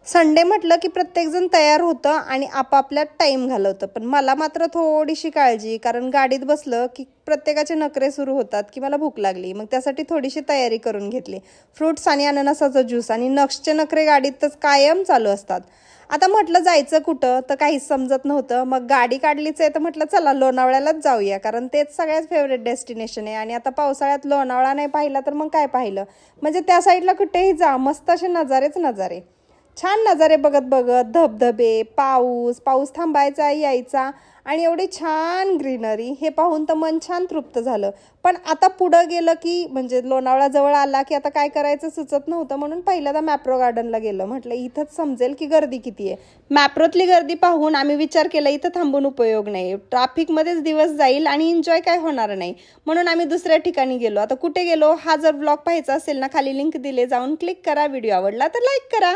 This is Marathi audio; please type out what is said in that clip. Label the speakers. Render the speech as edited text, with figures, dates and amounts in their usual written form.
Speaker 1: संडे म्हटलं की प्रत्येकजण तयार होतं आणि आपापल्यात टाईम घालवतं. पण मला मात्र थोडीशी काळजी, कारण गाडीत बसलं की प्रत्येकाचे नखरे सुरू होतात की मला भूक लागली. मग त्यासाठी थोडीशी तयारी करून घेतली. फ्रुट्स आणि अननसाचा ज्यूस आणि नक्षचे नखरे गाडीतच कायम चालू असतात. आता म्हटलं जायचं कुठं, तर काहीच समजत नव्हतं. मग गाडी काढलीच आहे तर म्हटलं चला लोणावळ्यालाच जाऊया, कारण तेच सगळ्यात फेवरेट डेस्टिनेशन आहे. आणि आता पावसाळ्यात लोणावळा नाही पाहिला तर मग काय पाहिलं. म्हणजे त्या साईडला कुठेही जा, मस्त असे नजारेच नजारे. छान नजारे बघत बघत धबधबे, पाऊस पाऊस थांबायचा यायचा आणि एवढी छान ग्रीनरी, हे पाहून तर मन छान तृप्त झालं. पण आता पुढं गेलं की म्हणजे लोणावळा जवळ आला की आता काय करायचं सुचत नव्हतं. म्हणून पहिल्यांदा मॅप्रो गार्डनला गेलं. म्हटलं इथंच समजेल की गर्दी किती आहे. मॅप्रोतली गर्दी पाहून आम्ही विचार केला इथं थांबून उपयोग नाही, ट्रॅफिकमध्येच दिवस जाईल आणि एन्जॉय काय होणार नाही. म्हणून आम्ही दुसऱ्या ठिकाणी गेलो. आता कुठे गेलो, हा जर ब्लॉग पाहायचा असेल ना, खाली लिंक दिले, जाऊन क्लिक करा. व्हिडिओ आवडला तर लाईक करा.